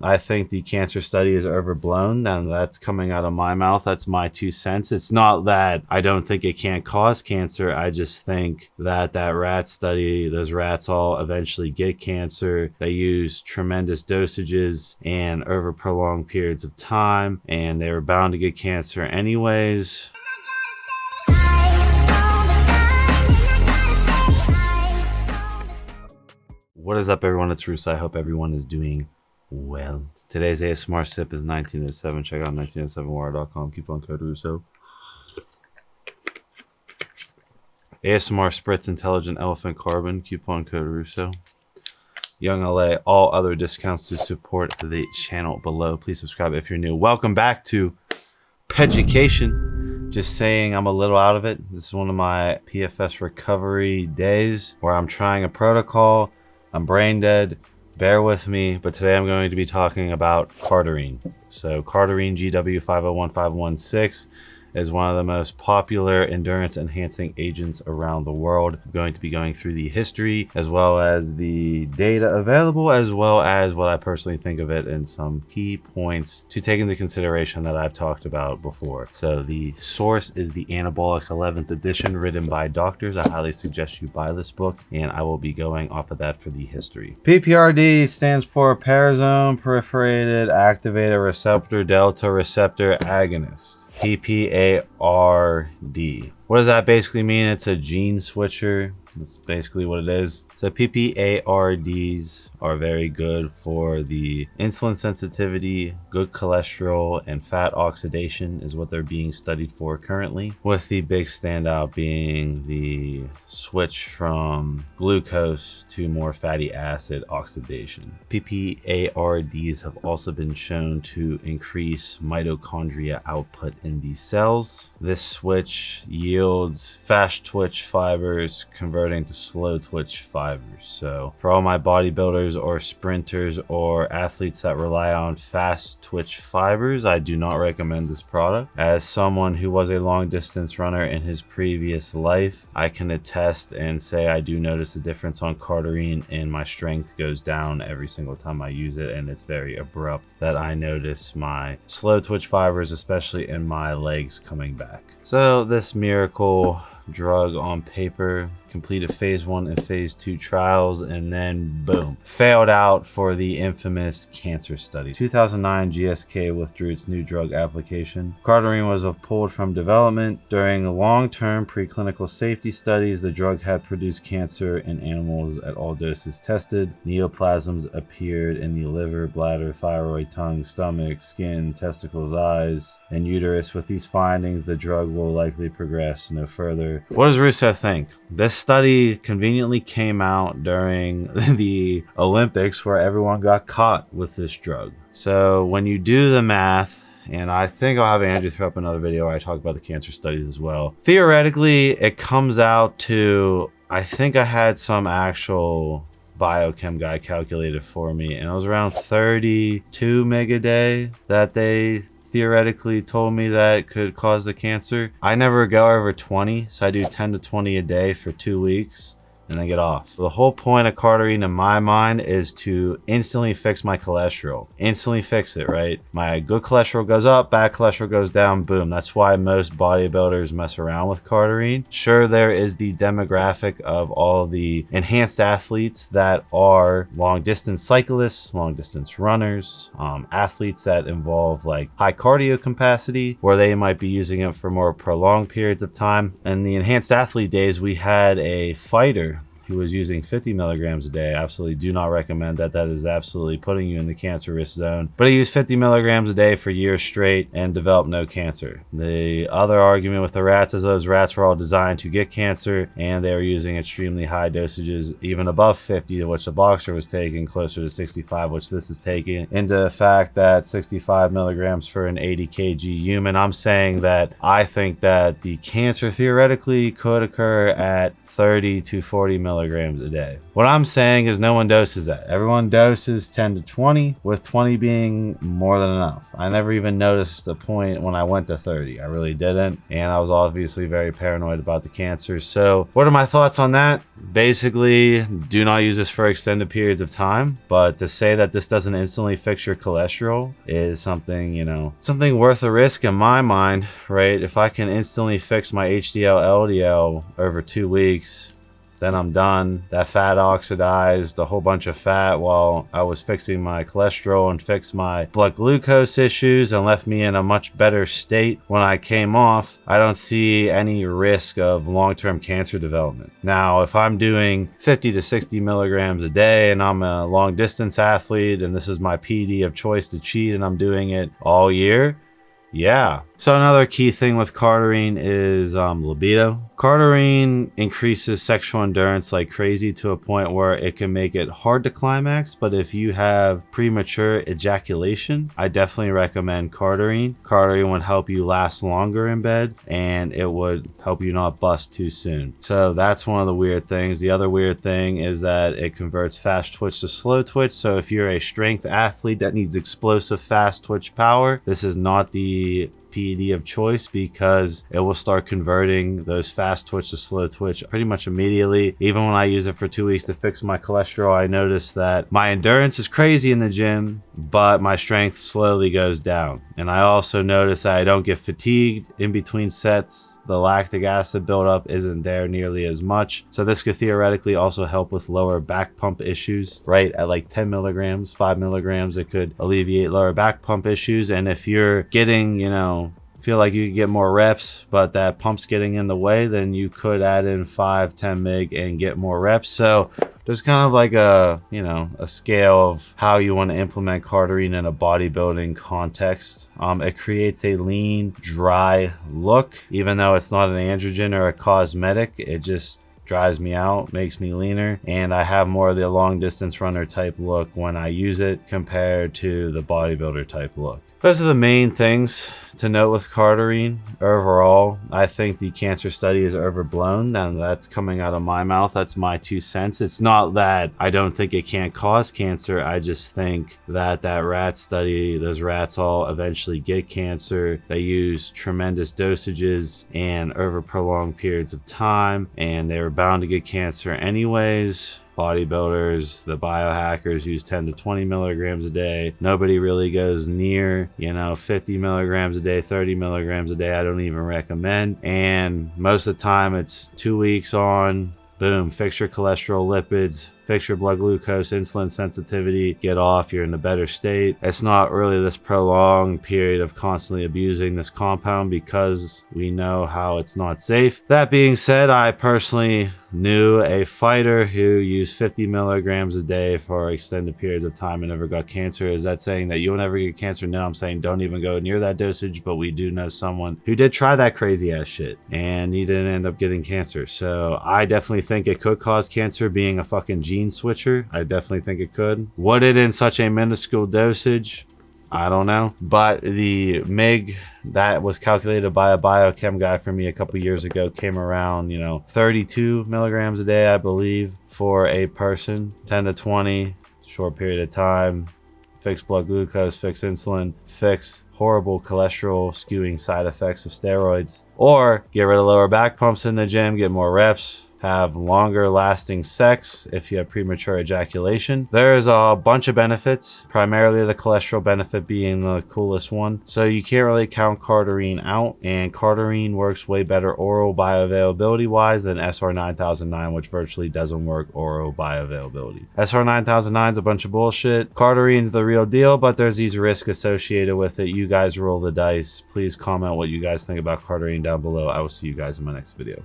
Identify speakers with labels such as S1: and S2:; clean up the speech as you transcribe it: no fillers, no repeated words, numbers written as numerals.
S1: I think the cancer study is overblown, and that's coming out of my mouth. That's my 2 cents. It's not that I don't think it can't cause cancer. I just think that rat study, those rats all eventually get cancer. They use tremendous dosages and over prolonged periods of time, and they were bound to get cancer anyways. What is up, everyone? It's Russo. I hope everyone is doing well. Today's ASMR sip is 1907. Check out 1907water.com. Coupon code Russo. ASMR Spritz Intelligent Elephant Carbon. Coupon code Russo. Young LA. All other discounts to support the channel below. Please subscribe if you're new. Welcome back to PEDucation. Just saying, I'm a little out of it. This is one of my PFS recovery days where I'm trying a protocol. I'm brain dead, bear with me, but today I'm going to be talking about Cardarine. So Cardarine GW-501516 is one of the most popular endurance enhancing agents around the world. I'm going to be going through the history as well as the data available, as well as what I personally think of it and some key points to take into consideration that I've talked about before. So the source is the Anabolics 11th edition, written by doctors. I highly suggest you buy this book, and I will be going off of that for the history. PPRD stands for Parazone Proliferated Activated Receptor Delta Receptor Agonist. PPARD. What does that basically mean? It's a gene switcher. That's basically what it is. So PPARDs are very good for the insulin sensitivity, good cholesterol, and fat oxidation is what they're being studied for currently, with the big standout being the switch from glucose to more fatty acid oxidation. PPARDs have also been shown to increase mitochondria output in these cells. This switch yields fast twitch fibers converting to slow twitch fibers. So for all my bodybuilders or sprinters or athletes that rely on fast twitch fibers, I do not recommend this product. As someone who was a long distance runner in his previous life, I can attest and say I do notice a difference on Cardarine, and my strength goes down every single time I use it, and it's very abrupt that I notice my slow twitch fibers, especially in my legs, coming back. So this miracle drug on paper completed phase 1 and phase 2 trials, and then boom, failed out for the infamous cancer study. 2009, GSK withdrew its new drug application. Cardarine was pulled from development. During long-term preclinical safety studies, the drug had produced cancer in animals at all doses tested. Neoplasms appeared in the liver, bladder, thyroid, tongue, stomach, skin, testicles, eyes, and uterus. With these findings, the drug will likely progress no further. What does Russo think? This study conveniently came out during the Olympics, where everyone got caught with this drug. So when you do the math, and I think I'll have Andrew throw up another video where I talk about the cancer studies as well. Theoretically, it comes out to, I think I had some actual biochem guy calculated for me, and it was around 32 meg a day that they theoretically told me that could cause the cancer. I never go over 20, so I do 10 to 20 a day for 2 weeks and then get off. The whole point of Cardarine in my mind is to instantly fix my cholesterol. Instantly fix it, right? My good cholesterol goes up, bad cholesterol goes down, boom. That's why most bodybuilders mess around with Cardarine. Sure, there is the demographic of all the enhanced athletes that are long distance cyclists, long distance runners, athletes that involve like high cardio capacity, where they might be using it for more prolonged periods of time. In the enhanced athlete days, we had a fighter who was using 50 milligrams a day. Absolutely do not recommend that. That is absolutely putting you in the cancer risk zone. But he used 50 milligrams a day for years straight and developed no cancer. The other argument with the rats is those rats were all designed to get cancer, and they were using extremely high dosages, even above 50, which the boxer was taking, closer to 65, which this is taking, into the fact that 65 milligrams for an 80 kg human. I'm saying that I think that the cancer theoretically could occur at 30 to 40 milligrams milligrams a day. What I'm saying is no one doses that. Everyone doses 10 to 20, with 20 being more than enough. I never even noticed the point when I went to 30. I really didn't. And I was obviously very paranoid about the cancer. So what are my thoughts on that? Basically, do not use this for extended periods of time. But to say that this doesn't instantly fix your cholesterol is something, you know, something worth a risk in my mind, right? If I can instantly fix my HDL, LDL over 2 weeks, then I'm done. That fat oxidized a whole bunch of fat while I was fixing my cholesterol and fixed my blood glucose issues and left me in a much better state when I came off. I don't see any risk of long-term cancer development. Now, if I'm doing 50 to 60 milligrams a day and I'm a long distance athlete and this is my PD of choice to cheat and I'm doing it all year, yeah. So another key thing with Cardarine is libido. Cardarine increases sexual endurance like crazy to a point where it can make it hard to climax, but if you have premature ejaculation, I definitely recommend Cardarine. Cardarine would help you last longer in bed and it would help you not bust too soon. So that's one of the weird things. The other weird thing is that it converts fast twitch to slow twitch. So if you're a strength athlete that needs explosive fast twitch power, this is not the PED of choice, because it will start converting those fast twitch to slow twitch pretty much immediately. Even when I use it for 2 weeks to fix my cholesterol, I noticed that my endurance is crazy in the gym, but my strength slowly goes down. And I also notice that I don't get fatigued in between sets. The lactic acid buildup isn't there nearly as much. So this could theoretically also help with lower back pump issues, right? At like 10 milligrams, 5 milligrams, it could alleviate lower back pump issues. And if you're getting, you know, feel like you could get more reps, but that pump's getting in the way, then you could add in 5-10 mig and get more reps. So there's kind of like a, you know, a scale of how you want to implement Cardarine in a bodybuilding context. It creates a lean, dry look, even though it's not an androgen or a cosmetic. It just dries me out, makes me leaner, and I have more of the long distance runner type look when I use it compared to the bodybuilder type look. Those are the main things to note with Cardarine. Overall, I think the cancer study is overblown, and that's coming out of my mouth. That's my 2 cents. It's not that I don't think it can't cause cancer. I just think that that rat study, those rats all eventually get cancer. They use tremendous dosages and over prolonged periods of time, and they were bound to get cancer anyways. Bodybuilders, the biohackers use 10 to 20 milligrams a day. Nobody really goes near, you know, 50 milligrams a day, 30 milligrams a day. I don't even recommend. And most of the time it's 2 weeks on, boom, fix your cholesterol, lipids, fix your blood glucose, insulin sensitivity, get off, you're in a better state. It's not really this prolonged period of constantly abusing this compound because we know how it's not safe. That being said, I personally knew a fighter who used 50 milligrams a day for extended periods of time and never got cancer. Is that saying that you'll never get cancer? No, I'm saying don't even go near that dosage, but we do know someone who did try that crazy ass shit and he didn't end up getting cancer. So I definitely think it could cause cancer, being a fucking gene switcher. I definitely think it could. Would it in such a minuscule dosage? I don't know. But the MIG that was calculated by a biochem guy for me a couple years ago came around, you know, 32 milligrams a day, I believe, for a person. 10 to 20, short period of time. Fix blood glucose, fix insulin, fix horrible cholesterol skewing side effects of steroids, or get rid of lower back pumps in the gym, get more reps, have longer lasting sex if you have premature ejaculation. There's a bunch of benefits, primarily the cholesterol benefit being the coolest one. So you can't really count Cardarine out, and Cardarine works way better oral bioavailability wise than SR9009, which virtually doesn't work oral bioavailability. SR9009 is a bunch of bullshit. Cardarine's the real deal, but there's these risks associated with it. You guys roll the dice. Please comment what you guys think about Cardarine down below. I will see you guys in my next video.